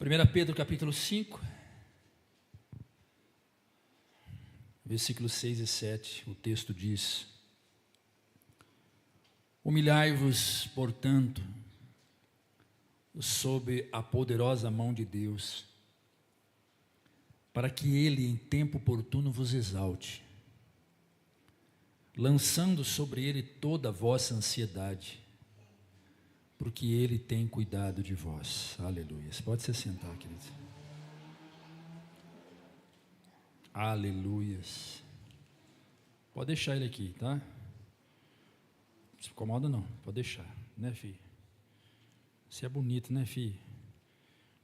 1 Pedro capítulo 5, versículos 6 e 7, o texto diz: Humilhai-vos, portanto, sob a poderosa mão de Deus, para que Ele em tempo oportuno vos exalte, lançando sobre Ele toda a vossa ansiedade, porque Ele tem cuidado de vós. Aleluia. Você pode se sentar, querido. Aleluias. Pode deixar ele aqui, tá? Não se incomoda não, pode deixar, né, filho? Você é bonito, né, filho?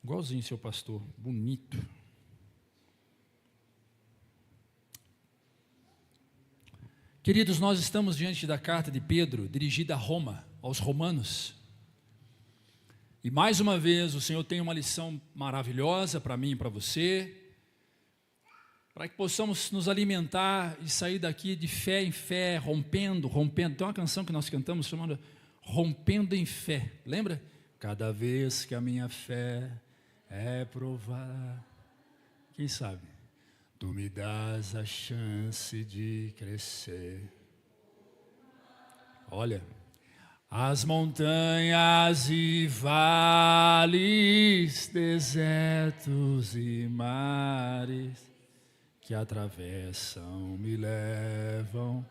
Igualzinho seu pastor, bonito. Queridos, nós estamos diante da carta de Pedro, dirigida a Roma, aos romanos. E mais uma vez, o Senhor tem uma lição maravilhosa para mim e para você, para que possamos nos alimentar e sair daqui de fé em fé, rompendo. Tem uma canção que nós cantamos chamada Rompendo em Fé, lembra? Cada vez que a minha fé é provada, quem sabe? Tu me dás a chance de crescer. Olha, as montanhas e vales, desertos e mares que atravessam, me levam.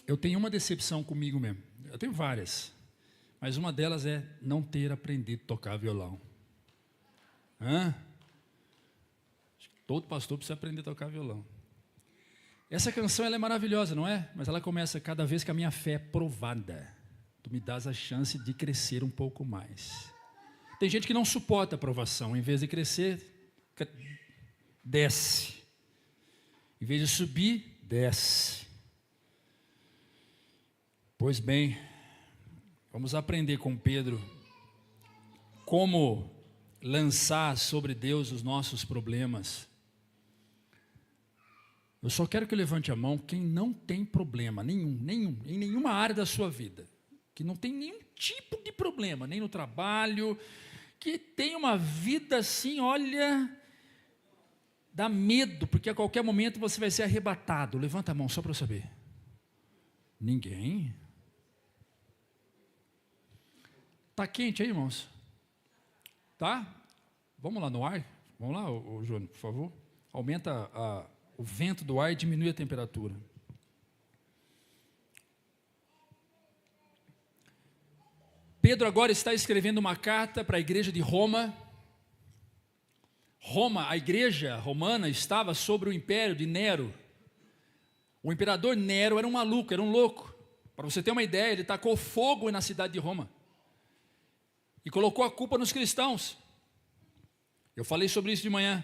Eu tenho uma decepção comigo mesmo. Eu tenho várias, mas uma delas é não ter aprendido a tocar violão. Todo pastor precisa aprender a tocar violão. Essa canção ela é maravilhosa, não é? Mas ela começa: cada vez que a minha fé é provada, tu me dás a chance de crescer um pouco mais. Tem gente que não suporta a provação, em vez de crescer, desce. Em vez de subir, desce. Pois bem, vamos aprender com Pedro como lançar sobre Deus os nossos problemas. Eu só quero que levante a mão quem não tem problema nenhum, em nenhuma área da sua vida, que não tem nenhum tipo de problema, nem no trabalho, que tem uma vida assim, olha, dá medo, porque a qualquer momento você vai ser arrebatado. Levanta a mão só para eu saber. Ninguém? Está quente aí, irmãos? Tá? Vamos lá no ar? Vamos lá, Júnior, por favor. Aumenta o vento do ar e diminui a temperatura. Pedro agora está escrevendo uma carta para a igreja de Roma. A igreja romana estava sob o império de Nero. O imperador Nero era um maluco, era um louco. Para você ter uma ideia, ele tacou fogo na cidade de Roma e colocou a culpa nos cristãos. Eu falei sobre isso de manhã.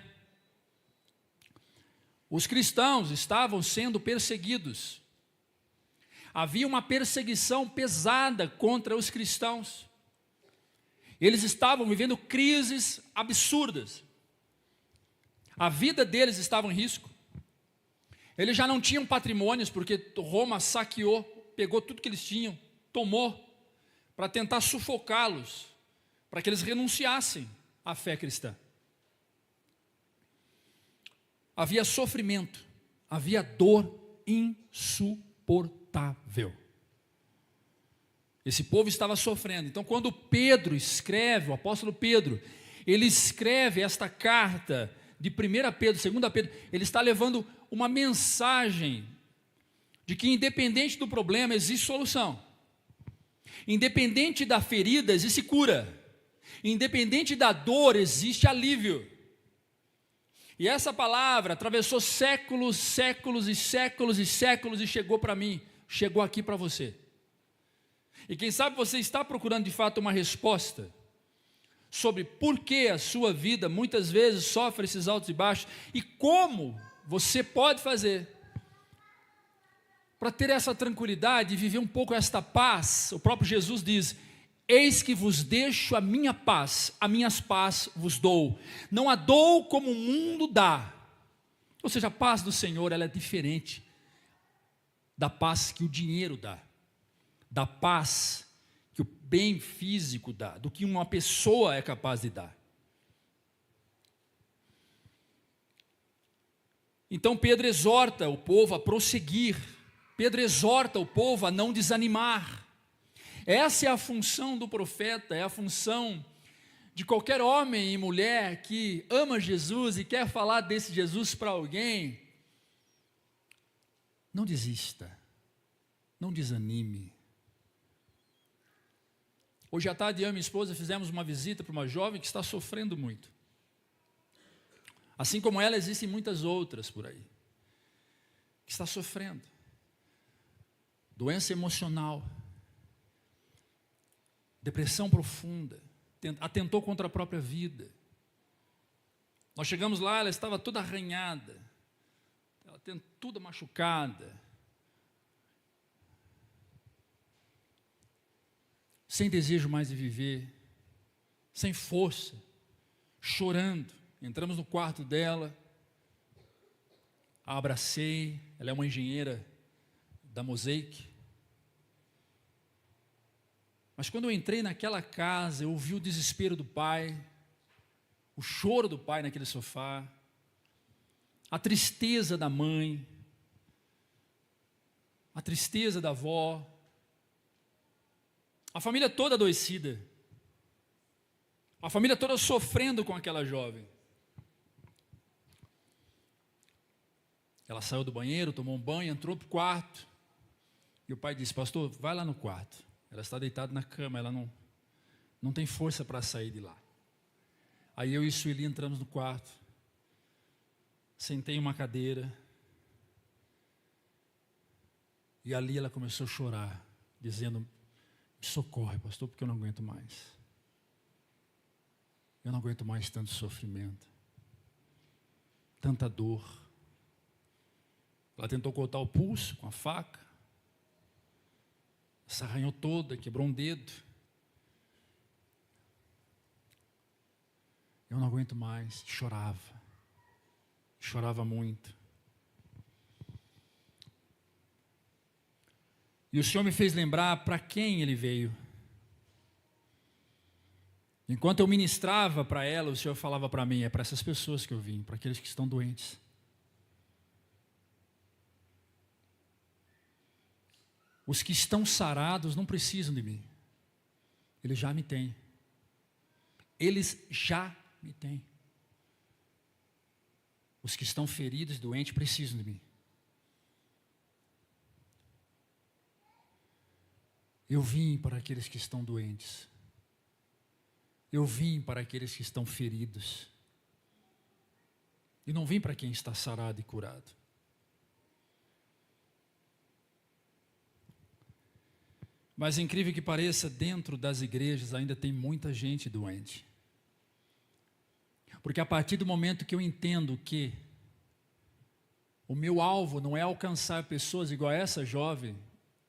Os cristãos estavam sendo perseguidos. Havia uma perseguição pesada contra os cristãos. Eles estavam vivendo crises absurdas. A vida deles estava em risco. Eles já não tinham patrimônios, porque Roma saqueou, pegou tudo que eles tinham, tomou, para tentar sufocá-los, para que eles renunciassem à fé cristã. Havia sofrimento, havia dor insuportável. Esse povo estava sofrendo. Então, quando Pedro escreve, o apóstolo Pedro, ele escreve esta carta de 1 Pedro, 2 Pedro, ele está levando uma mensagem de que, independente do problema, existe solução. Independente da ferida, existe cura. Independente da dor, existe alívio. E essa palavra atravessou séculos, séculos e séculos e séculos e chegou para mim, chegou aqui para você. E quem sabe você está procurando de fato uma resposta sobre por que a sua vida muitas vezes sofre esses altos e baixos e como você pode fazer para ter essa tranquilidade e viver um pouco esta paz. O próprio Jesus diz: eis que vos deixo a minha paz vos dou. Não a dou como o mundo dá. Ou seja, a paz do Senhor, ela é diferente da paz que o dinheiro dá, da paz que o bem físico dá, do que uma pessoa é capaz de dar. Então Pedro exorta o povo a prosseguir, Pedro exorta o povo a não desanimar. Essa é a função do profeta, é a função de qualquer homem e mulher que ama Jesus e quer falar desse Jesus para alguém. Não desista, não desanime. Hoje à tarde eu e minha esposa fizemos uma visita para uma jovem que está sofrendo muito. Assim como ela, existem muitas outras por aí, que está sofrendo. Doença emocional, depressão profunda, atentou contra a própria vida. Nós chegamos lá, ela estava toda arranhada, ela toda machucada, sem desejo mais de viver, sem força, chorando. Entramos no quarto dela, a abracei, ela é uma engenheira da Mosaic. Mas quando eu entrei naquela casa, eu ouvi o desespero do pai, o choro do pai naquele sofá, a tristeza da mãe, a tristeza da avó, a família toda adoecida, a família toda sofrendo com aquela jovem. Ela saiu do banheiro, tomou um banho, entrou para o quarto, e o pai disse: pastor, vai lá no quarto. Ela está deitada na cama, ela não tem força para sair de lá. Aí eu e Sueli entramos no quarto, sentei em uma cadeira, e ali ela começou a chorar, dizendo: me socorre, pastor, porque eu não aguento mais. Eu não aguento mais tanto sofrimento, tanta dor. Ela tentou cortar o pulso com a faca, se arranhou toda, quebrou um dedo. Eu não aguento mais, chorava muito. E o Senhor me fez lembrar para quem ele veio. Enquanto eu ministrava para ela, o Senhor falava para mim: é para essas pessoas que eu vim, para aqueles que estão doentes. Os que estão sarados não precisam de mim. Eles já me têm. Eles já me têm. Os que estão feridos, doentes, precisam de mim. Eu vim para aqueles que estão doentes. Eu vim para aqueles que estão feridos. E não vim para quem está sarado e curado. Mas, incrível que pareça, dentro das igrejas ainda tem muita gente doente. Porque a partir do momento que eu entendo que o meu alvo não é alcançar pessoas igual a essa jovem,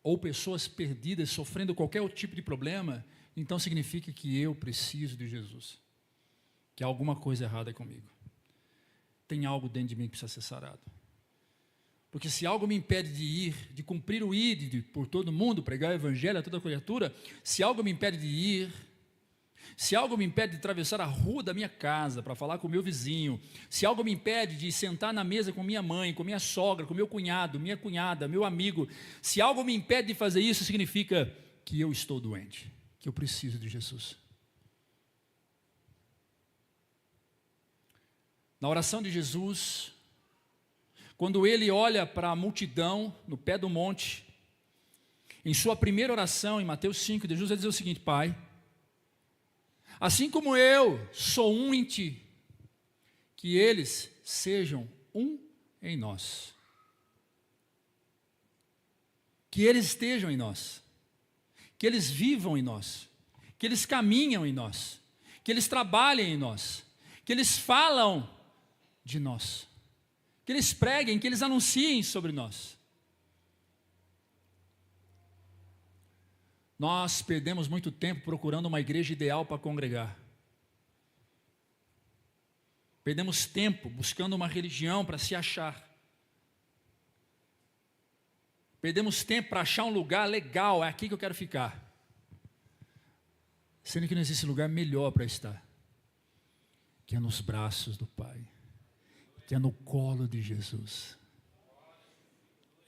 ou pessoas perdidas, sofrendo qualquer tipo de problema, então significa que eu preciso de Jesus. Que há alguma coisa errada comigo. Tem algo dentro de mim que precisa ser sarado. Porque se algo me impede de ir, de cumprir o ir por todo mundo, pregar o evangelho a toda criatura, se algo me impede de ir, se algo me impede de atravessar a rua da minha casa para falar com o meu vizinho, se algo me impede de sentar na mesa com minha mãe, com minha sogra, com meu cunhado, minha cunhada, meu amigo, se algo me impede de fazer isso, significa que eu estou doente, que eu preciso de Jesus. Na oração de Jesus, quando ele olha para a multidão no pé do monte, em sua primeira oração, em Mateus 5, Jesus vai dizer o seguinte: Pai, assim como eu sou um em ti, que eles sejam um em nós. Que eles estejam em nós, que eles vivam em nós, que eles caminham em nós, que eles trabalhem em nós, que eles falam de nós, que eles preguem, que eles anunciem sobre nós. Nós perdemos muito tempo procurando uma igreja ideal para congregar. Perdemos tempo buscando uma religião para se achar. Perdemos tempo para achar um lugar legal, é aqui que eu quero ficar. sendo que não existe lugar melhor para estar, que é nos braços do Pai, que é no colo de Jesus.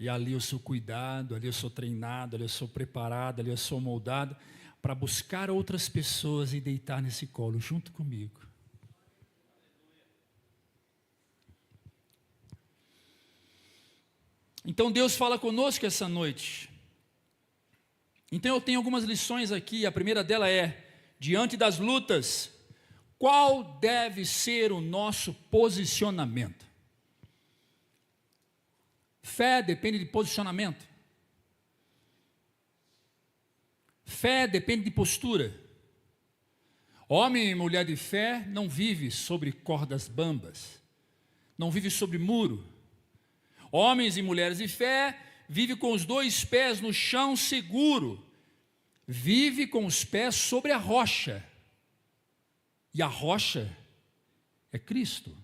E ali eu sou cuidado, ali eu sou treinado, ali eu sou preparado, ali eu sou moldado para buscar outras pessoas e deitar nesse colo junto comigo. Então Deus fala conosco essa noite. Então eu tenho algumas lições aqui. A primeira dela é: diante das lutas, qual deve ser o nosso posicionamento? Fé depende de posicionamento. Fé depende de postura. Homem e mulher de fé não vive sobre cordas bambas, não vive sobre muro. Homens e mulheres de fé vivem com os dois pés no chão seguro, vive com os pés sobre a rocha, e a rocha é Cristo.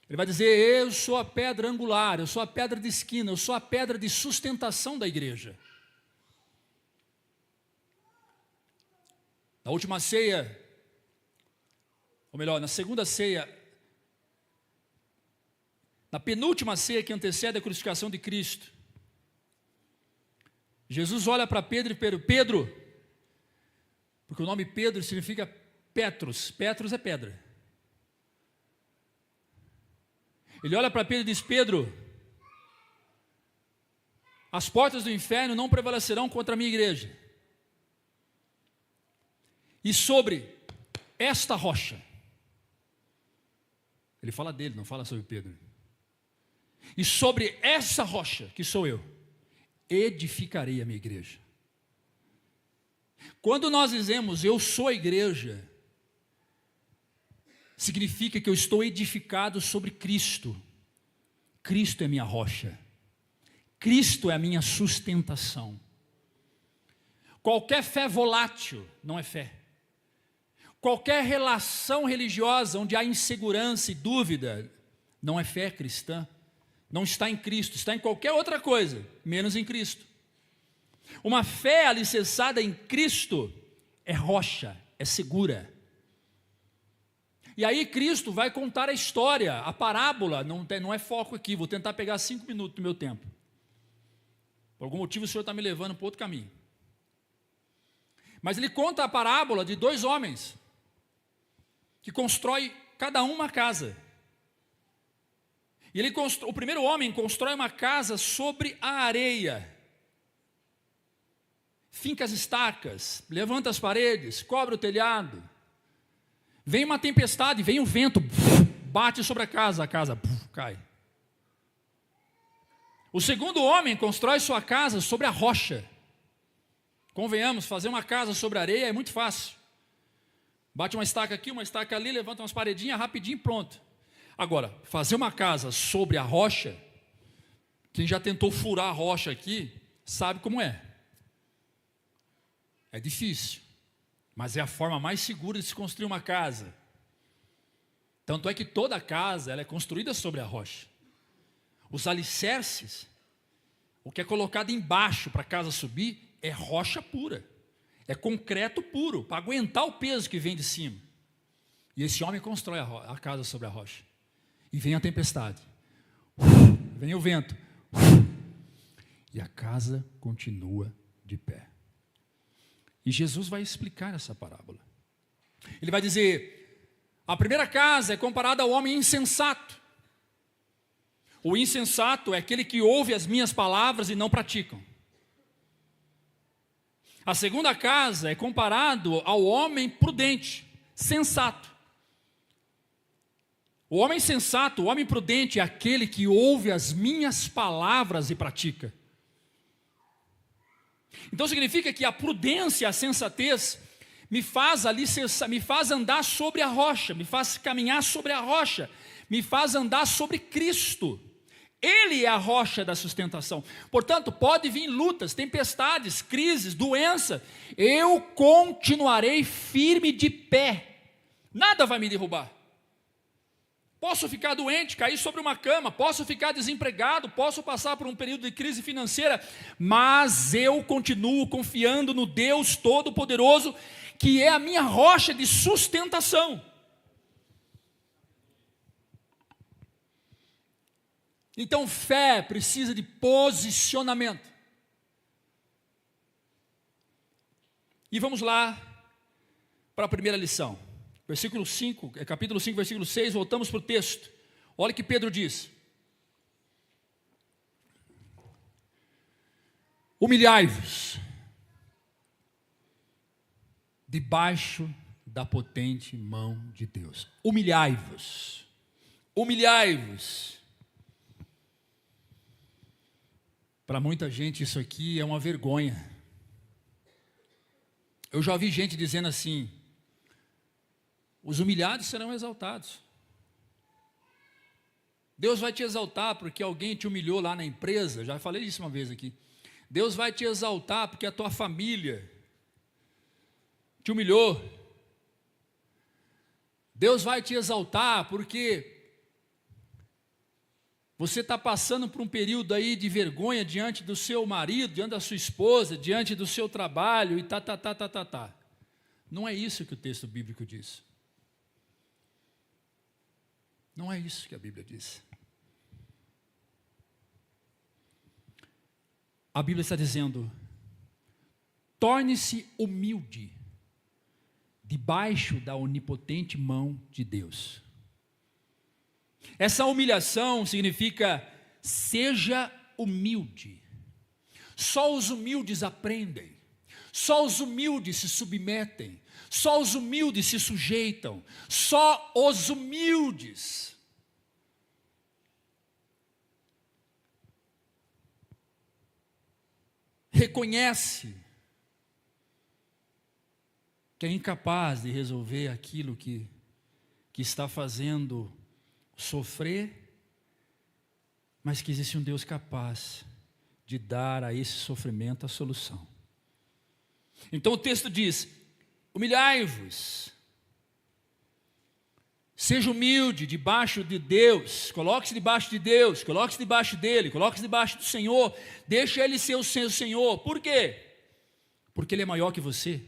Ele vai dizer: eu sou a pedra angular, eu sou a pedra de esquina, eu sou a pedra de sustentação da igreja. Na última ceia, ou melhor, na segunda ceia, na penúltima ceia que antecede a crucificação de Cristo, Jesus olha para Pedro e Pedro, porque o nome Pedro significa Petros, Petros é pedra. Ele olha para Pedro e diz: Pedro, as portas do inferno não prevalecerão contra a minha igreja. E sobre esta rocha, ele fala dele, não fala sobre Pedro. E sobre essa rocha, que sou eu, edificarei a minha igreja. Quando nós dizemos eu sou a igreja, significa que eu estou edificado sobre Cristo. Cristo é minha rocha. Cristo é a minha sustentação. Qualquer fé volátil não é fé. Qualquer relação religiosa onde há insegurança e dúvida não é fé cristã. Não está em Cristo, está em qualquer outra coisa, menos em Cristo. Uma fé alicerçada em Cristo é rocha, é segura. E aí Cristo vai contar a história, a parábola, não é foco aqui, vou tentar pegar 5 minutos do meu tempo. Por algum motivo o Senhor está me levando para outro caminho. Mas ele conta a parábola de 2 homens, que constroem cada um uma casa. E o primeiro homem constrói uma casa sobre a areia, finca as estacas, levanta as paredes, cobre o telhado. Vem uma tempestade, vem um vento, bate sobre a casa cai. O segundo homem constrói sua casa sobre a rocha. Convenhamos, fazer uma casa sobre a areia é muito fácil. Bate uma estaca aqui, uma estaca ali, levanta umas paredinhas, rapidinho, pronto. Agora, fazer uma casa sobre a rocha, quem já tentou furar a rocha aqui, sabe como é. É difícil, mas é a forma mais segura de se construir uma casa. Tanto é que toda casa ela é construída sobre a rocha. Os alicerces, o que é colocado embaixo para a casa subir, é rocha pura. É concreto puro, para aguentar o peso que vem de cima. E esse homem constrói a casa sobre a rocha. E vem a tempestade, vem o vento, e a casa continua de pé. E Jesus vai explicar essa parábola. Ele vai dizer: a primeira casa é comparada ao homem insensato. O insensato é aquele que ouve as minhas palavras e não praticam. A segunda casa é comparado ao homem prudente, sensato. O homem sensato, o homem prudente é aquele que ouve as minhas palavras e pratica. Então significa que a prudência, a sensatez, me faz andar sobre a rocha, me faz caminhar sobre a rocha, me faz andar sobre Cristo. Ele é a rocha da sustentação. Portanto, pode vir lutas, tempestades, crises, doença, eu continuarei firme de pé. Nada vai me derrubar. Posso ficar doente, cair sobre uma cama, posso ficar desempregado, posso passar por um período de crise financeira, mas eu continuo confiando no Deus Todo-Poderoso, que é a minha rocha de sustentação. Então, fé precisa de posicionamento. E vamos lá para a primeira lição. Versículo 5, capítulo 5, versículo 6, voltamos para o texto. Olha o que Pedro diz. Humilhai-vos debaixo da potente mão de Deus. Humilhai-vos. Humilhai-vos. Para muita gente isso aqui é uma vergonha. Eu já ouvi gente dizendo assim: os humilhados serão exaltados. Deus vai te exaltar porque alguém te humilhou lá na empresa. Já falei isso uma vez aqui. Deus vai te exaltar porque a tua família te humilhou. Deus vai te exaltar porque você está passando por um período aí de vergonha diante do seu marido, diante da sua esposa, diante do seu trabalho e tá. Não é isso que o texto bíblico diz. Não é isso que a Bíblia diz. A Bíblia está dizendo: torne-se humilde debaixo da onipotente mão de Deus. Essa humilhação significa: seja humilde. Só os humildes aprendem. Só os humildes se submetem. Só os humildes se sujeitam. Só os humildes. Reconhece que é incapaz de resolver aquilo que está fazendo sofrer, mas que existe um Deus capaz de dar a esse sofrimento a solução. Então o texto diz: humilhai-vos, seja humilde debaixo de Deus, coloque-se debaixo de Deus, coloque-se debaixo dele, coloque-se debaixo do Senhor, deixa ele ser o seu Senhor. Por quê? Porque ele é maior que você.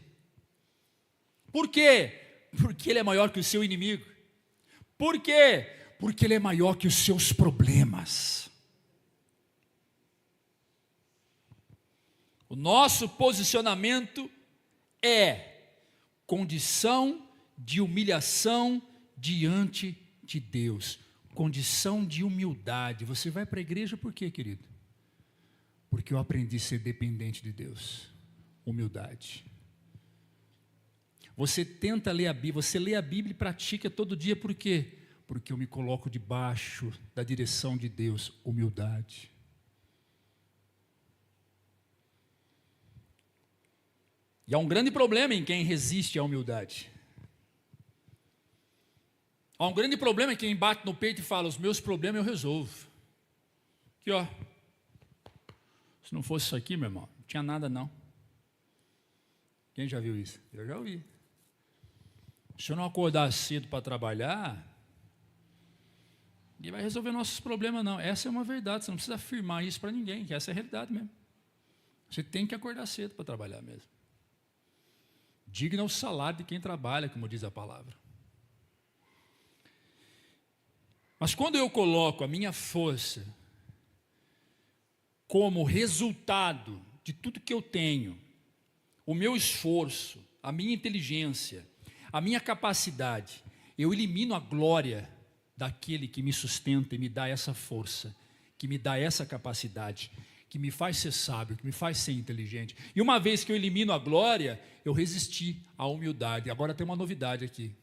Por quê? Porque ele é maior que o seu inimigo. Por quê? Porque ele é maior que os seus problemas. O nosso posicionamento é condição de humilhação diante de Deus, condição de humildade. Você vai para a igreja por quê, querido? Porque eu aprendi a ser dependente de Deus. Humildade. Você tenta ler a Bíblia, você lê a Bíblia e pratica todo dia por quê? Porque eu me coloco debaixo da direção de Deus. Humildade. E há um grande problema em quem resiste à humildade. Há um grande problema em quem bate no peito e fala: os meus problemas eu resolvo. Aqui, ó. Se não fosse isso aqui, meu irmão, não tinha nada não. Quem já viu isso? Eu já ouvi. Se eu não acordar cedo para trabalhar, ninguém vai resolver nossos problemas não. Essa é uma verdade, você não precisa afirmar isso para ninguém, que essa é a realidade mesmo. Você tem que acordar cedo para trabalhar mesmo. Digno é o salário de quem trabalha, como diz a palavra. Mas quando eu coloco a minha força como resultado de tudo que eu tenho, o meu esforço, a minha inteligência, a minha capacidade, eu elimino a glória daquele que me sustenta e me dá essa força, que me dá essa capacidade, que me faz ser sábio, que me faz ser inteligente. E uma vez que eu elimino a glória, eu resisti à humildade. Agora tem uma novidade aqui.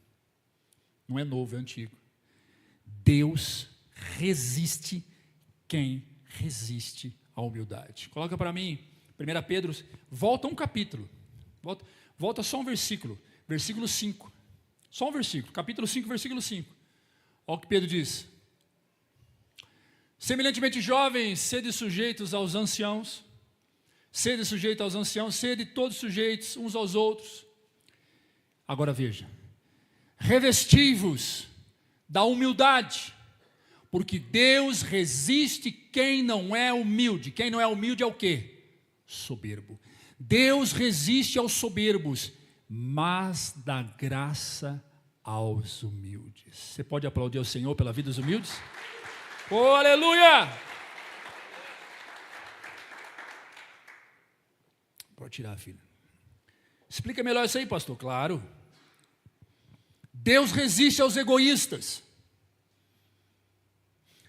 Não é novo, é antigo. Deus resiste quem resiste à humildade. Coloca para mim, 1 Pedro, volta um capítulo. Volta só um versículo. Versículo 5. Só um versículo. Capítulo 5, versículo 5. Olha o que Pedro diz. Semelhantemente, jovens, sede sujeitos aos anciãos. Sede sujeitos aos anciãos. Sede todos sujeitos uns aos outros. Agora veja. Revesti-vos da humildade, porque Deus resiste quem não é humilde. Quem não é humilde é o quê? Soberbo. Deus resiste aos soberbos, mas dá graça aos humildes. Você pode aplaudir ao Senhor pela vida dos humildes? Oh, aleluia! Pode tirar, filha. Explica melhor isso aí, pastor. Claro. Deus resiste aos egoístas.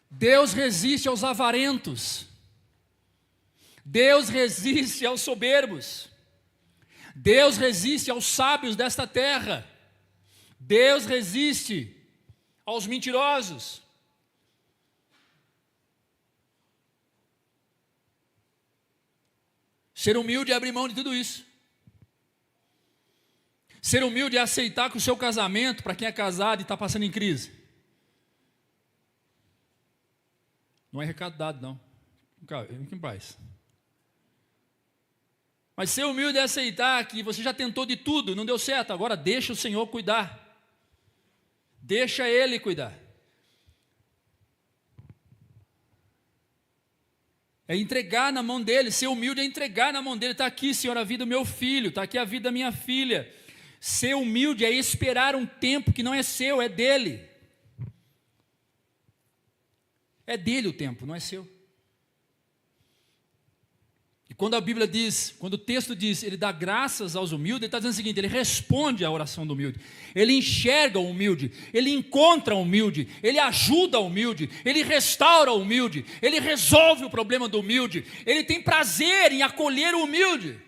Deus resiste aos avarentos. Deus resiste aos soberbos. Deus resiste aos sábios desta terra. Deus resiste aos mentirosos. Ser humilde é abrir mão de tudo isso. Ser humilde é aceitar que o seu casamento, para quem é casado e está passando em crise, não é recado dado, não. Fique em paz. Mas ser humilde é aceitar que você já tentou de tudo, não deu certo, agora deixa o Senhor cuidar. Deixa Ele cuidar. É entregar na mão dEle. Ser humilde é entregar na mão dEle. Está aqui, Senhor, a vida do meu filho, está aqui a vida da minha filha. Ser humilde é esperar um tempo que não é seu, é dEle. É dEle o tempo, não é seu. E quando a Bíblia diz, quando o texto diz, ele dá graças aos humildes, ele está dizendo o seguinte, ele responde à oração do humilde, ele enxerga o humilde, ele encontra o humilde, ele ajuda o humilde, ele restaura o humilde, ele resolve o problema do humilde, ele tem prazer em acolher o humilde.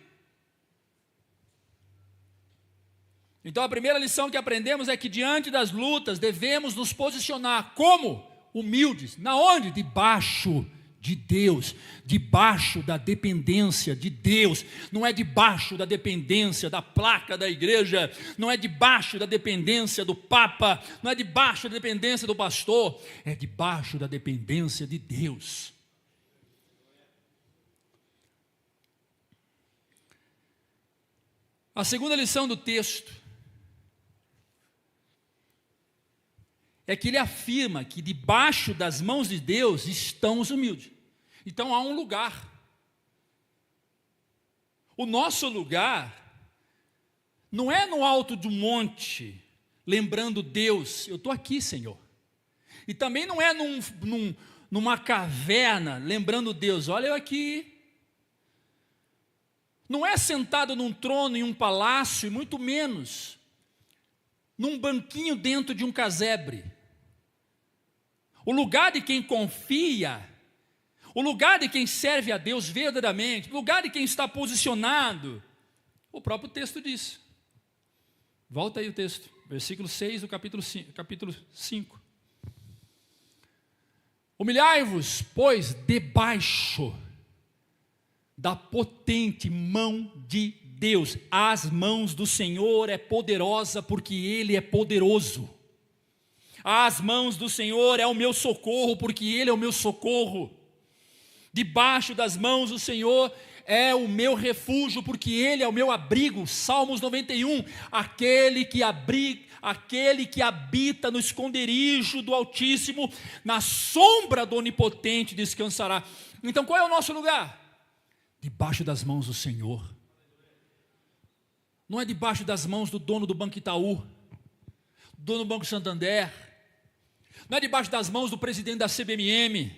Então a primeira lição que aprendemos é que diante das lutas devemos nos posicionar como humildes. Na onde? Debaixo de Deus, debaixo da dependência de Deus, não é debaixo da dependência da placa da igreja, não é debaixo da dependência do Papa, não é debaixo da dependência do pastor, é debaixo da dependência de Deus. A segunda lição do texto é que ele afirma que debaixo das mãos de Deus estão os humildes. Então há um lugar. O nosso lugar não é no alto de um monte, lembrando Deus, eu estou aqui, Senhor. E também não é numa caverna, lembrando Deus, olha eu aqui. Não é sentado num trono em um palácio, e muito menos num banquinho dentro de um casebre. O lugar de quem confia, o lugar de quem serve a Deus verdadeiramente, o lugar de quem está posicionado, o próprio texto diz. Volta aí o texto, versículo 6 do capítulo 5. Humilhai-vos, pois, debaixo da potente mão de Deus. As mãos do Senhor é poderosa, porque Ele é poderoso. As mãos do Senhor é o meu socorro, porque Ele é o meu socorro. Debaixo das mãos do Senhor é o meu refúgio, porque Ele é o meu abrigo. Salmos 91, aquele que habita no esconderijo do Altíssimo, na sombra do Onipotente descansará. Então qual é o nosso lugar? Debaixo das mãos do Senhor. Não é debaixo das mãos do dono do Banco Itaú, dono do Banco Santander, não é debaixo das mãos do presidente da CBMM,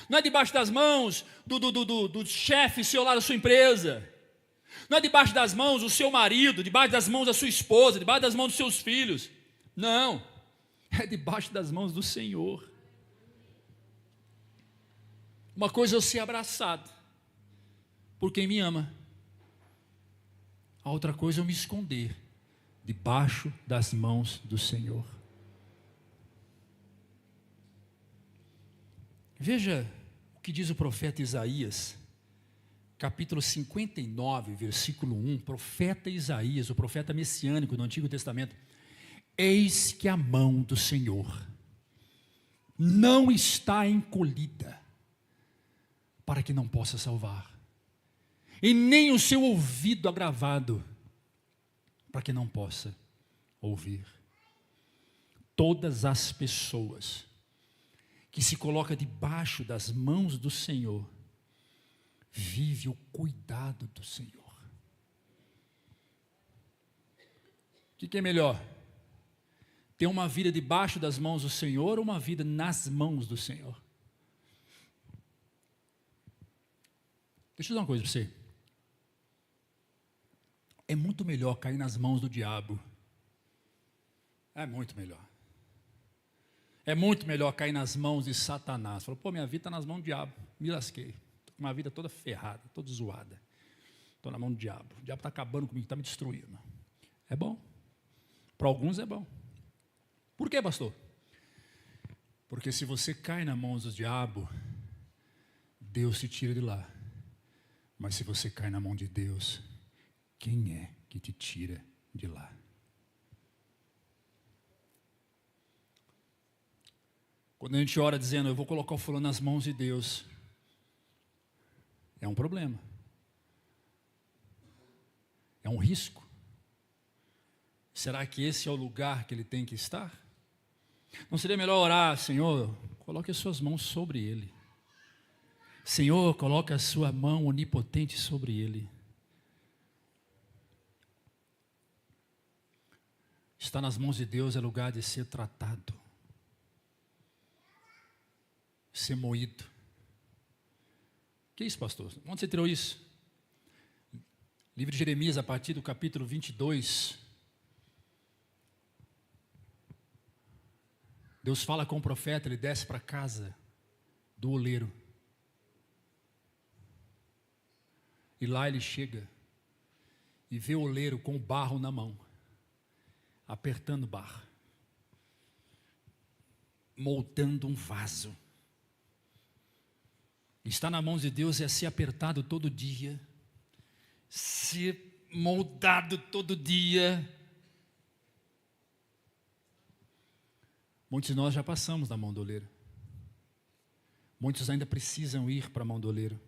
não é debaixo das mãos do chefe seu lá da sua empresa, não é debaixo das mãos do seu marido, debaixo das mãos da sua esposa, debaixo das mãos dos seus filhos, não, é debaixo das mãos do Senhor. Uma coisa é eu ser abraçado por quem me ama, a outra coisa é eu me esconder debaixo das mãos do Senhor. Veja o que diz o profeta Isaías, capítulo 59, versículo 1, profeta Isaías, o profeta messiânico do Antigo Testamento. Eis que a mão do Senhor não está encolhida para que não possa salvar, e nem o seu ouvido agravado para que não possa ouvir. todas as pessoas que se coloca debaixo das mãos do Senhor, vive o cuidado do Senhor. O que é melhor? Ter uma vida debaixo das mãos do Senhor ou uma vida nas mãos do Senhor? Deixa eu dizer uma coisa para você. É muito melhor cair nas mãos do diabo. É muito melhor. É muito melhor cair nas mãos de Satanás. Falou, pô, minha vida está nas mãos do diabo. Me lasquei. Estou com uma vida toda ferrada, toda zoada. Estou na mão do diabo. O diabo está acabando comigo, está me destruindo. É bom. Para alguns é bom. Por quê, pastor? Porque se você cai nas mãos do diabo, Deus te tira de lá. Mas se você cai na mão de Deus, quem é que te tira de lá? Quando a gente ora dizendo, eu vou colocar o fulano nas mãos de Deus, é um problema. É um risco. Será que esse é o lugar que ele tem que estar? Não seria melhor orar, Senhor, coloque as suas mãos sobre ele. Senhor, coloque a sua mão onipotente sobre ele. Estar nas mãos de Deus é lugar de ser tratado, ser moído. Que isso, pastor? Onde você tirou isso? Livro de Jeremias, a partir do capítulo 22. Deus fala com o profeta, ele desce para a casa do oleiro. E lá ele chega e vê o oleiro com o barro na mão, apertando o barro, moldando um vaso. Estar nas mãos de Deus é ser apertado todo dia, ser moldado todo dia. Muitos de nós já passamos da mão do oleiro. Muitos ainda precisam ir para a mão do oleiro.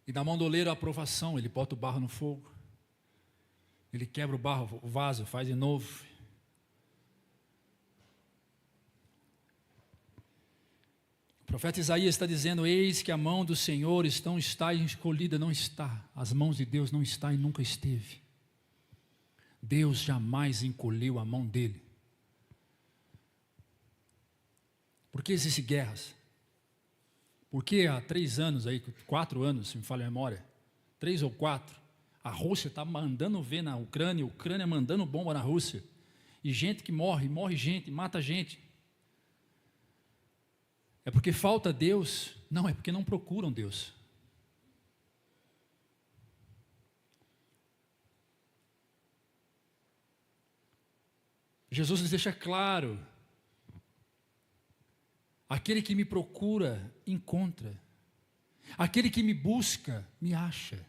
E na mão do oleiro a aprovação, ele bota o barro no fogo. Ele quebra o barro, o vaso, faz de novo. O profeta Isaías está dizendo, eis que a mão do Senhor está escolhida, não está. As mãos de Deus não está e nunca esteve. Deus jamais encolheu a mão dele. Por que existem guerras? Porque há 3 anos, 4 anos, se me falha a memória, 3 ou 4, a Rússia está mandando ver na Ucrânia, a Ucrânia mandando bomba na Rússia, e gente que morre gente, mata gente. É porque falta Deus? Não, é porque não procuram Deus. Jesus nos deixa claro, aquele que me procura, encontra. Aquele que me busca, me acha.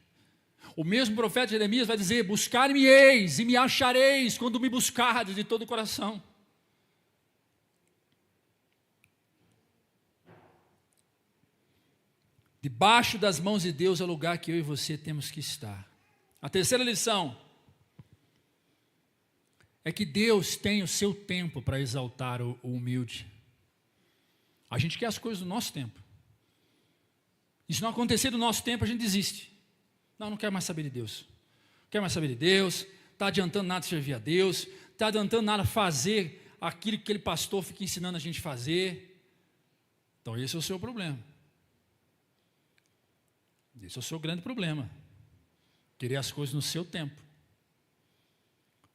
O mesmo profeta Jeremias vai dizer, buscar-me-eis e me achareis, quando me buscardes de todo o coração. Debaixo das mãos de Deus é o lugar que eu e você temos que estar. A terceira lição é que Deus tem o seu tempo para exaltar o humilde. A gente quer as coisas do nosso tempo. E se não acontecer do nosso tempo, a gente desiste. Não quero mais saber de Deus. Não quero mais saber de Deus. Está adiantando nada servir a Deus. Está adiantando nada fazer aquilo que aquele pastor fica ensinando a gente a fazer. Então esse é o seu problema. Esse é o seu grande problema. Querer as coisas no seu tempo.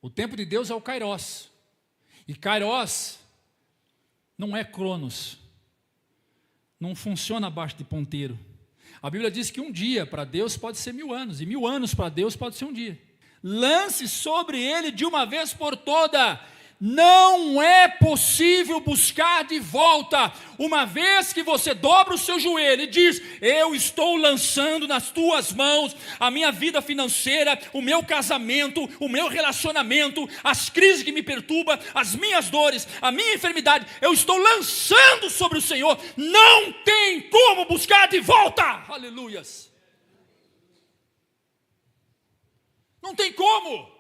O tempo de Deus é o Kairos. E Kairos não é Cronos. Não funciona abaixo de ponteiro. A Bíblia diz que um dia para Deus pode ser 1000 anos, e 1000 anos para Deus pode ser um dia. Lance sobre ele de uma vez por toda. Não é possível buscar de volta. Uma vez que você dobra o seu joelho e diz, eu estou lançando nas tuas mãos a minha vida financeira, o meu casamento, o meu relacionamento, as crises que me perturbam, as minhas dores, a minha enfermidade, eu estou lançando sobre o Senhor. Não tem como buscar de volta. Aleluias. Não tem como.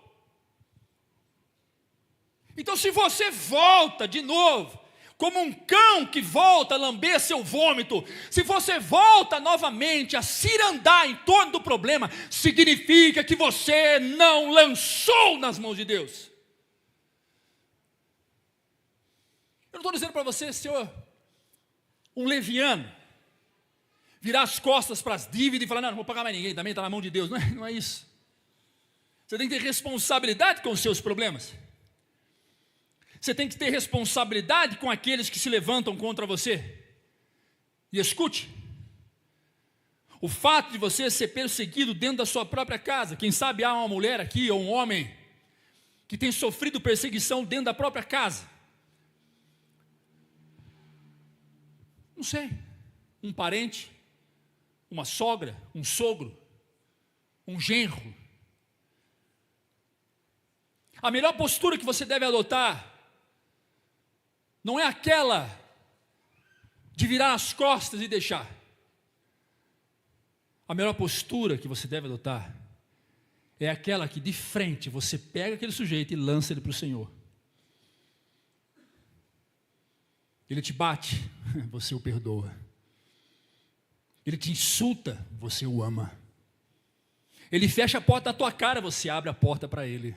Então, se você volta de novo, como um cão que volta a lamber seu vômito, se você volta novamente a cirandar em torno do problema, significa que você não lançou nas mãos de Deus. Eu não estou dizendo para você ser um leviano, virar as costas para as dívidas e falar, não vou pagar mais ninguém, também está na mão de Deus. Não é isso. Você tem que ter responsabilidade com os seus problemas. Você tem que ter responsabilidade com aqueles que se levantam contra você. E escute, o fato de você ser perseguido dentro da sua própria casa, quem sabe há uma mulher aqui ou um homem que tem sofrido perseguição dentro da própria casa. Não sei, um parente, uma sogra, um sogro, um genro. A melhor postura que você deve adotar não é aquela de virar as costas e deixar. A melhor postura que você deve adotar é aquela que de frente você pega aquele sujeito e lança ele para o Senhor. Ele te bate, você o perdoa. Ele te insulta, você o ama. Ele fecha a porta da tua cara, você abre a porta para ele.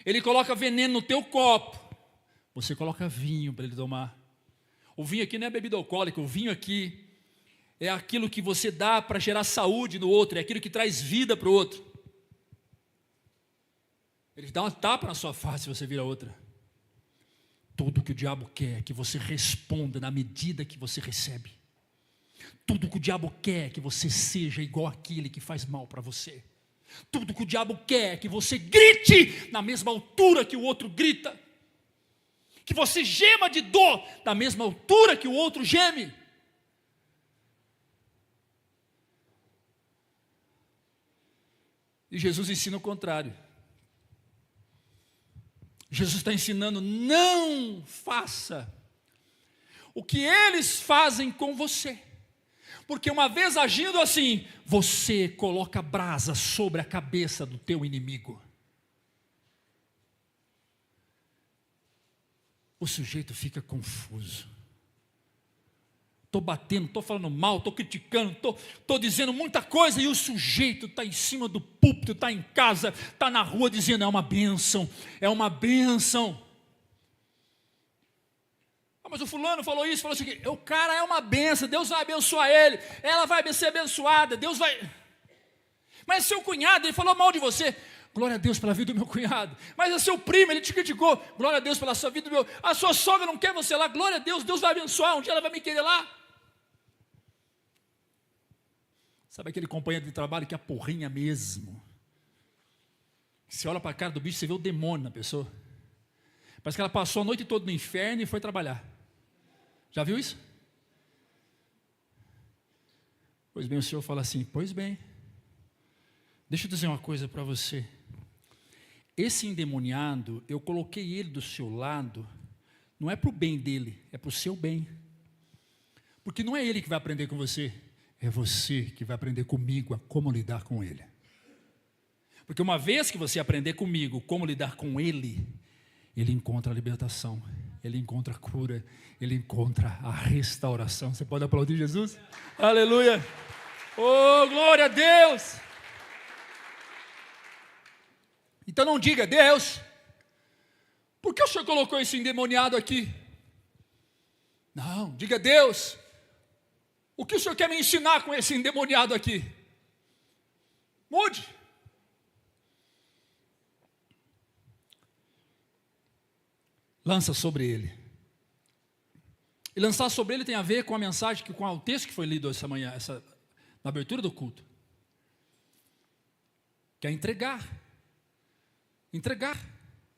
Ele coloca veneno no teu copo, você coloca vinho para ele tomar. O vinho aqui não é bebida alcoólica, o vinho aqui é aquilo que você dá para gerar saúde no outro, é aquilo que traz vida para o outro. Ele dá uma tapa na sua face se você vira outra. Tudo que o diabo quer é que você responda na medida que você recebe. Tudo que o diabo quer é que você seja igual àquele que faz mal para você. Tudo que o diabo quer é que você grite na mesma altura que o outro grita. Que você gema de dor na mesma altura que o outro geme. E Jesus ensina o contrário. Jesus está ensinando, não faça o que eles fazem com você. Porque uma vez agindo assim, você coloca brasa sobre a cabeça do teu inimigo. O sujeito fica confuso. Estou batendo, estou falando mal, estou criticando, estou dizendo muita coisa, e o sujeito está em cima do púlpito, está em casa, está na rua dizendo, é uma bênção, é uma bênção. Ah, mas o fulano falou isso, falou assim, o cara é uma bênção, Deus vai abençoar ele, ela vai ser abençoada, Deus vai... Mas seu cunhado, ele falou mal de você, glória a Deus pela vida do meu cunhado. Mas é seu primo, ele te criticou, glória a Deus pela sua vida do meu... A sua sogra não quer você lá, glória a Deus, Deus vai abençoar, um dia ela vai me querer lá. Sabe aquele companheiro de trabalho que é a porrinha mesmo? Você olha para a cara do bicho, você vê o demônio na pessoa. Parece que ela passou a noite toda no inferno e foi trabalhar. Já viu isso? Pois bem, o Senhor fala assim, pois bem, deixa eu dizer uma coisa para você. Esse endemoniado, eu coloquei ele do seu lado, não é para o bem dele, é para o seu bem. Porque não é ele que vai aprender com você, é você que vai aprender comigo a como lidar com ele. Porque uma vez que você aprender comigo como lidar com ele, ele encontra a libertação, ele encontra a cura, ele encontra a restauração. Você pode aplaudir Jesus? Aleluia! Oh, glória a Deus! Então não diga, Deus, por que o Senhor colocou esse endemoniado aqui? Não, diga, Deus, o que o Senhor quer me ensinar com esse endemoniado aqui? Mude. Lança sobre ele. E lançar sobre ele tem a ver com a mensagem, com o texto que foi lido essa manhã, na abertura do culto. Que é entregar. Entregar.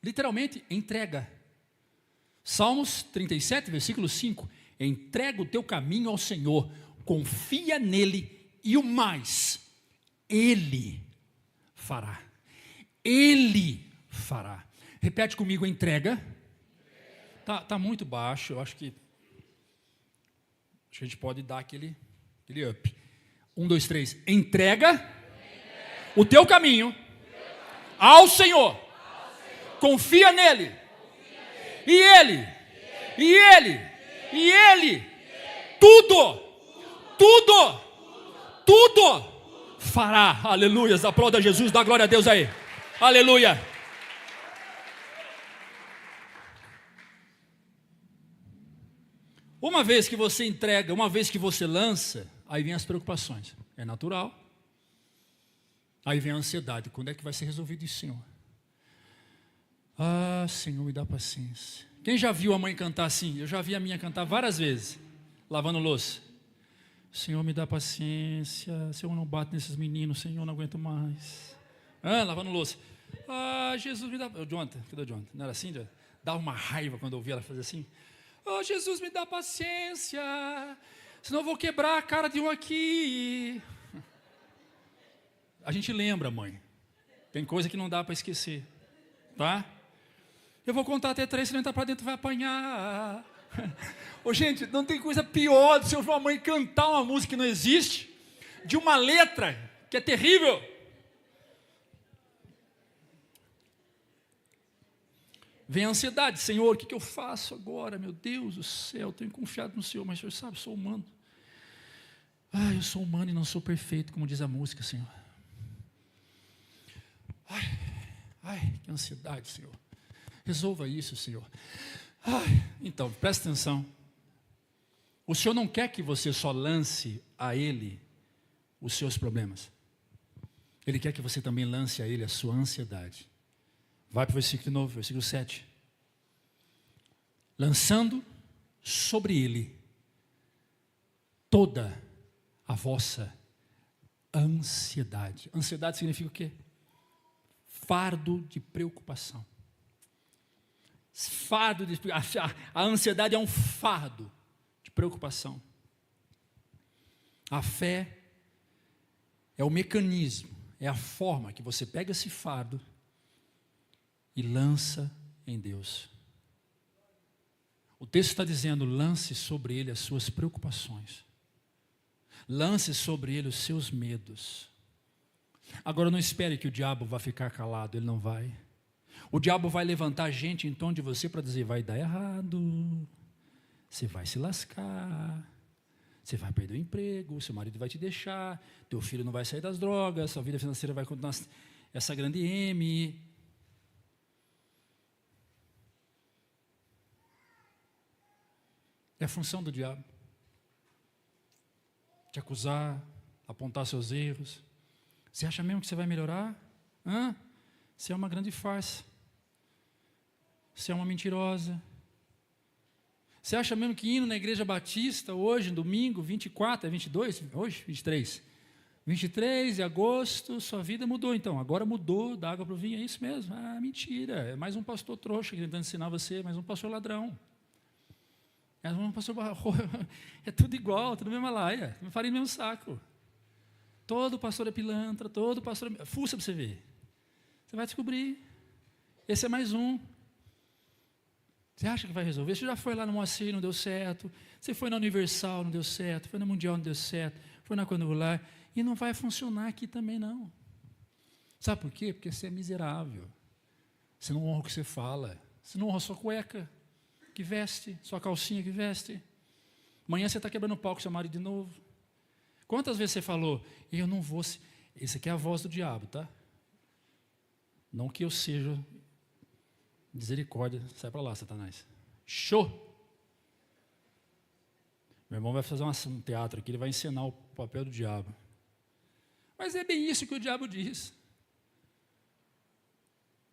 Literalmente, entrega. Salmos 37, versículo 5. Entrega o teu caminho ao Senhor, confia nele e o mais, ele fará. Ele fará. Repete comigo, entrega. Tá muito baixo, eu acho que a gente pode dar aquele up. 1, 2, 3. Entrega o teu caminho ao Senhor. confia nele. E ele, tudo fará. Aleluias, aplauda Jesus, dá glória a Deus aí. Aleluia. Uma vez que você entrega, uma vez que você lança, aí vem as preocupações. É natural. Aí vem a ansiedade. Quando é que vai ser resolvido isso, Senhor? Ah, Senhor, me dá paciência. Quem já viu a mãe cantar assim? Eu já vi a minha cantar várias vezes, lavando louça. Senhor, me dá paciência. Senhor, não bate nesses meninos. Senhor, não aguento mais. Lavando louça. Ah, Jesus, me dá... Jonathan, cadê o Jonathan? Não era assim? Dava uma raiva quando eu ouvia ela fazer assim. Oh, Jesus, me dá paciência, senão eu vou quebrar a cara de um aqui. A gente lembra, mãe. Tem coisa que não dá para esquecer, tá? Eu vou contar até 3, se não entrar para dentro vai apanhar. Oh, gente, não tem coisa pior do que ouvir uma mãe cantar uma música que não existe, de uma letra que é terrível. Vem a ansiedade, Senhor, o que eu faço agora? Meu Deus do céu, tenho confiado no Senhor, mas o Senhor sabe, eu sou humano. Eu sou humano e não sou perfeito, como diz a música, Senhor. Que ansiedade, Senhor. Resolva isso, Senhor. Então, presta atenção. O Senhor não quer que você só lance a Ele os seus problemas. Ele quer que você também lance a Ele a sua ansiedade. Vai para o versículo novo, versículo 7. Lançando sobre ele toda a vossa ansiedade. Ansiedade significa o quê? Fardo de preocupação. A ansiedade é um fardo de preocupação. A fé é o mecanismo, é a forma que você pega esse fardo e lança em Deus. O texto está dizendo, lance sobre ele as suas preocupações. Lance sobre ele os seus medos. Agora não espere que o diabo vá ficar calado, ele não vai. O diabo vai levantar gente em torno de você para dizer, vai dar errado, você vai se lascar, você vai perder o emprego, seu marido vai te deixar, teu filho não vai sair das drogas, sua vida financeira vai continuar essa grande M. É a função do diabo. Te acusar, apontar seus erros. Você acha mesmo que você vai melhorar? Você é uma grande farsa. Você é uma mentirosa. Você acha mesmo que indo na igreja batista hoje, domingo, 24, é 22? Hoje, 23. 23 de agosto, sua vida mudou então. Agora mudou da água para o vinho, é isso mesmo. Mentira. É mais um pastor trouxa tentando ensinar você, mais um pastor ladrão. É tudo igual, tudo mesma laia, farinha no mesmo saco. Todo pastor é pilantra, todo pastor é... Fuça para você ver. Você vai descobrir. Esse é mais um. Você acha que vai resolver? Você já foi lá no Moacir, não deu certo. Você foi na Universal, não deu certo. Foi na Mundial, não deu certo. Foi na Quadrangular. E não vai funcionar aqui também, não. Sabe por quê? Porque você é miserável. Você não honra o que você fala. Você não honra a sua cueca que veste, sua calcinha que veste. Amanhã você está quebrando o pau com seu marido de novo. Quantas vezes você falou, eu não vou... Esse aqui é a voz do diabo, tá? Não que eu seja misericórdia. Sai para lá, Satanás. Show! Meu irmão vai fazer um teatro aqui, ele vai encenar o papel do diabo. Mas é bem isso que o diabo diz.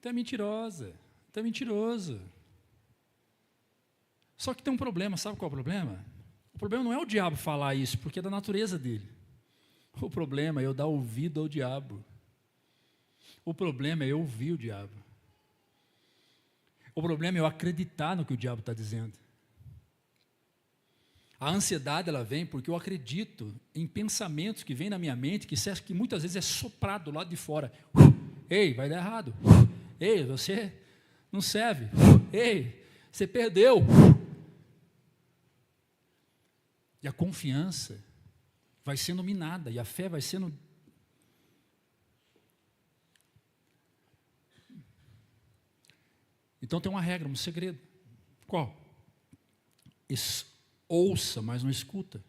Tu é mentirosa, tu é mentiroso. Só que tem um problema, sabe qual é o problema? O problema não é o diabo falar isso, porque é da natureza dele. O problema é eu dar ouvido ao diabo. O problema é eu ouvir o diabo. O problema é eu acreditar no que o diabo está dizendo. A ansiedade, ela vem porque eu acredito em pensamentos que vêm na minha mente, que muitas vezes é soprado do lado de fora. Ei, vai dar errado. Ei, você não serve. Ei, você perdeu. E a confiança vai sendo minada, e a fé vai sendo... Então tem uma regra, um segredo. Qual? Ouça, mas não escuta.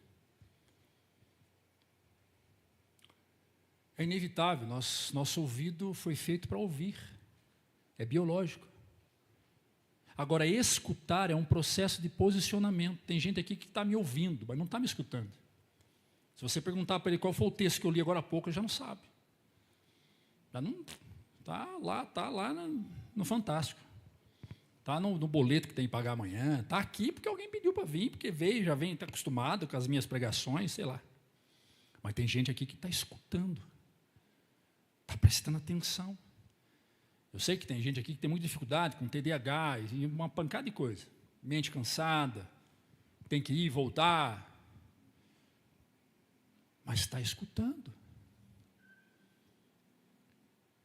É inevitável, nosso ouvido foi feito para ouvir. É biológico. Agora, escutar é um processo de posicionamento. Tem gente aqui que está me ouvindo, mas não está me escutando. Se você perguntar para ele qual foi o texto que eu li agora há pouco, ele já não sabe. Já não está lá no Fantástico. Está no boleto que tem que pagar amanhã. Está aqui porque alguém pediu para vir, porque veio, já vem, está acostumado com as minhas pregações, sei lá. Mas tem gente aqui que está escutando. Está prestando atenção. Eu sei que tem gente aqui que tem muita dificuldade com TDAH e uma pancada de coisa. Mente cansada, tem que ir e voltar. Mas está escutando.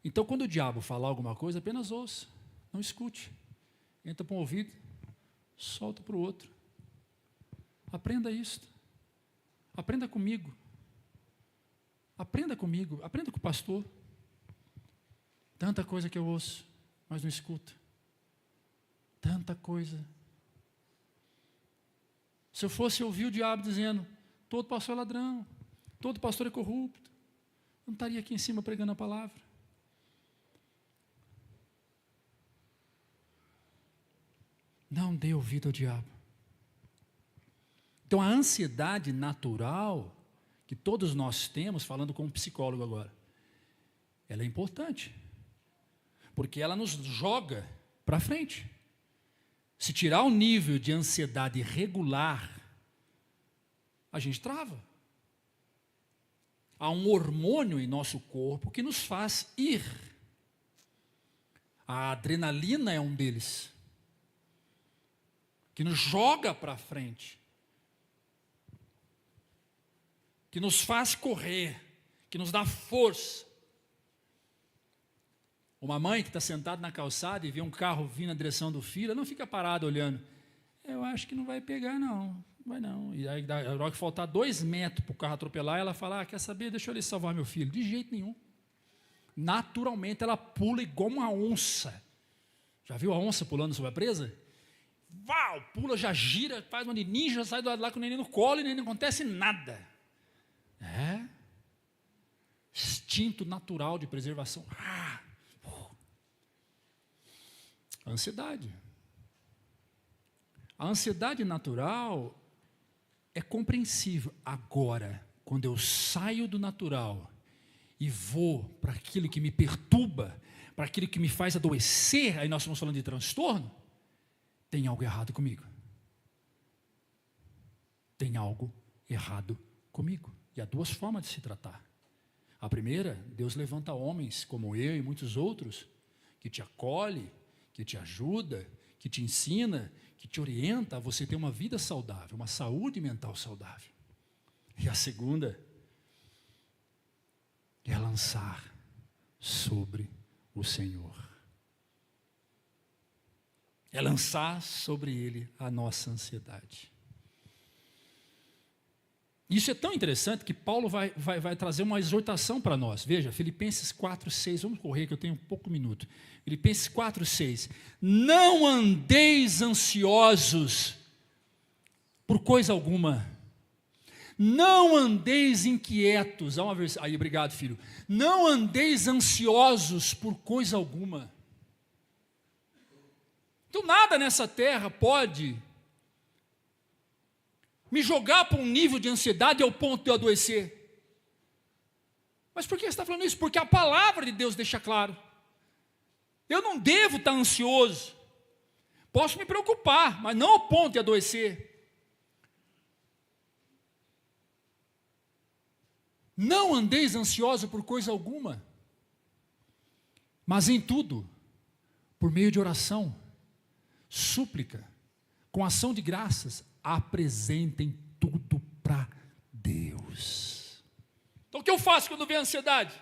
Então, quando o diabo falar alguma coisa, apenas ouça, não escute. Entra para um ouvido, solta para o outro. Aprenda isto. Aprenda comigo. Aprenda comigo, aprenda com o pastor. Tanta coisa que eu ouço, mas não escuto. Tanta coisa. Se eu fosse ouvir o diabo dizendo, todo pastor é ladrão, todo pastor é corrupto, eu não estaria aqui em cima pregando a palavra. Não dê ouvido ao diabo. Então a ansiedade natural, que todos nós temos, falando com um psicólogo agora, ela é importante. Porque ela nos joga para frente. Se tirar o nível de ansiedade regular, a gente trava. Há um hormônio em nosso corpo que nos faz ir. A adrenalina é um deles, que nos joga para frente, que nos faz correr, que nos dá força. Uma mãe que está sentada na calçada e vê um carro vindo na direção do filho, ela não fica parada olhando. Eu acho que não vai pegar, não. Vai não. E aí, na hora que faltar 2 metros para o carro atropelar, ela fala, quer saber, deixa eu ali salvar meu filho. De jeito nenhum. Naturalmente, ela pula igual uma onça. Já viu a onça pulando sobre a presa? Uau, pula, já gira, faz uma de ninja, sai do lado lá com o neném no colo e não acontece nada. É. Instinto natural de preservação. A ansiedade. A ansiedade natural é compreensível. Agora, quando eu saio do natural e vou para aquilo que me perturba, para aquilo que me faz adoecer, aí nós estamos falando de transtorno, tem algo errado comigo. Tem algo errado comigo. E há 2 formas de se tratar. A primeira, Deus levanta homens como eu e muitos outros, que te acolhe, que te ajuda, que te ensina, que te orienta a você ter uma vida saudável, uma saúde mental saudável. E a segunda é lançar sobre o Senhor. É lançar sobre Ele a nossa ansiedade. Isso é tão interessante que Paulo vai trazer uma exortação para nós. Veja, Filipenses 4:6, vamos correr que eu tenho pouco minuto. Filipenses 4:6. Não andeis ansiosos por coisa alguma. Não andeis inquietos. Aí, obrigado, filho. Não andeis ansiosos por coisa alguma. Então nada nessa terra pode me jogar para um nível de ansiedade ao ponto de eu adoecer. Mas por que você está falando isso? Porque a palavra de Deus deixa claro. Eu não devo estar ansioso. Posso me preocupar, mas não ao ponto de adoecer. Não andeis ansiosos por coisa alguma, mas em tudo, por meio de oração, súplica, com ação de graças, apresentem tudo para Deus. Então o que eu faço quando vem a ansiedade?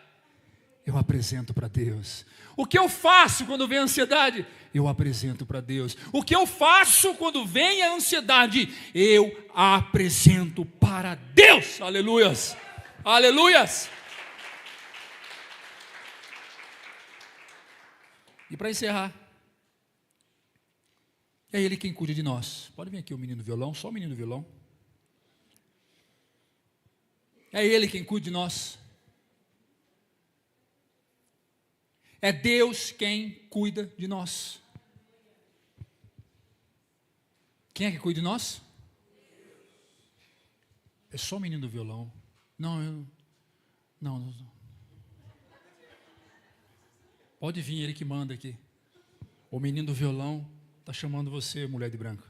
Eu apresento para Deus. O que eu faço quando vem a ansiedade? Eu apresento para Deus. O que eu faço quando vem a ansiedade? Eu apresento para Deus. Aleluias. Aleluias. E para encerrar, É Ele quem cuida de nós. Pode vir aqui o menino violão, só o menino violão. É Ele quem cuida de nós. É Deus quem cuida de nós. Quem é que cuida de nós? É só o menino do violão. Não. Pode vir, ele que manda aqui. O menino do violão está chamando você, mulher de branco.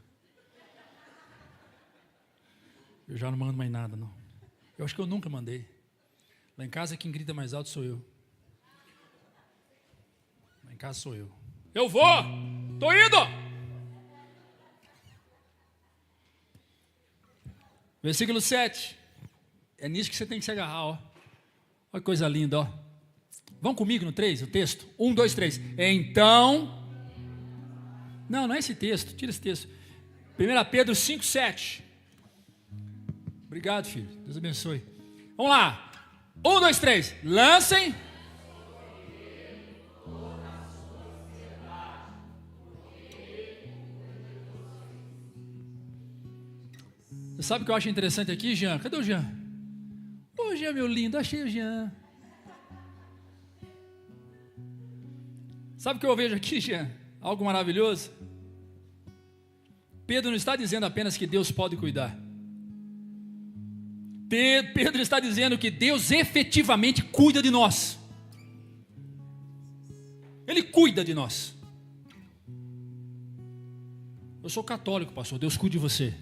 Eu já não mando mais nada, não. Eu acho que eu nunca mandei. Lá em casa quem grita mais alto sou eu. Lá em casa sou eu. Eu vou! Tô indo! Versículo 7. É nisso que você tem que se agarrar, ó. Olha que coisa linda, ó. Vão comigo no 3, o texto? 1, 2, 3. Então... Não é esse texto, tira esse texto. 1 Pedro 5, 7. Obrigado, filho. Deus abençoe. Vamos lá. 1, 2, 3. Lancem. Você sabe o que eu acho interessante aqui, Jean? Cadê o Jean? Ô, Jean, meu lindo, achei o Jean. Sabe o que eu vejo aqui, Jean? Algo maravilhoso. Pedro não está dizendo apenas que Deus pode cuidar. Pedro está dizendo que Deus efetivamente cuida de nós. Ele cuida de nós. Eu sou católico, pastor, Deus cuide de você.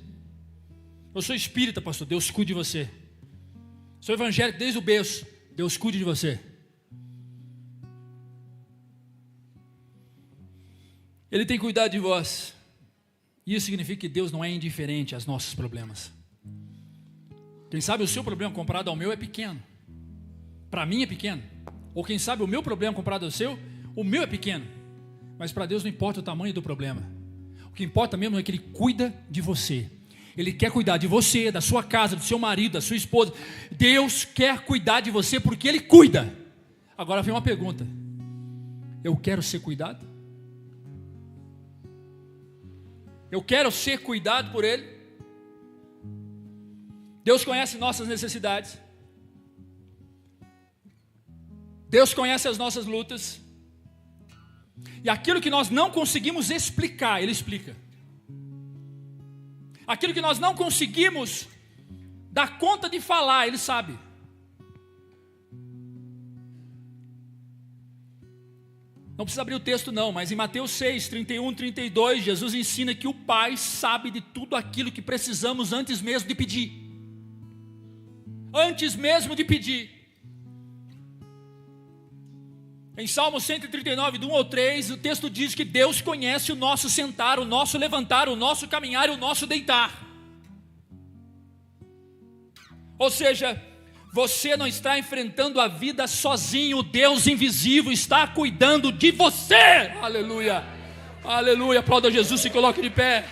Eu sou espírita, pastor, Deus cuide de você. Sou evangélico desde o berço, Deus cuide de você. Ele tem cuidado de vós. Isso significa que Deus não é indiferente aos nossos problemas. Quem sabe o seu problema comparado ao meu é pequeno. Para mim é pequeno. Ou quem sabe o meu problema comparado ao seu, o meu é pequeno. Mas para Deus não importa o tamanho do problema. O que importa mesmo é que Ele cuida de você. Ele quer cuidar de você, da sua casa, do seu marido, da sua esposa. Deus quer cuidar de você porque Ele cuida. Agora vem uma pergunta. Eu quero ser cuidado? Eu quero ser cuidado por Ele? Deus conhece nossas necessidades. Deus conhece as nossas lutas. E aquilo que nós não conseguimos explicar, Ele explica. Aquilo que nós não conseguimos dar conta de falar, Ele sabe. Não precisa abrir o texto não, mas em Mateus 6, 31, 32, Jesus ensina que o Pai sabe de tudo aquilo que precisamos antes mesmo de pedir. Antes mesmo de pedir. Em Salmo 139, do 1 ao 3, o texto diz que Deus conhece o nosso sentar, o nosso levantar, o nosso caminhar e o nosso deitar. Ou seja, você não está enfrentando a vida sozinho, o Deus invisível está cuidando de você. Aleluia, aleluia, aplauda Jesus, se coloque de pé.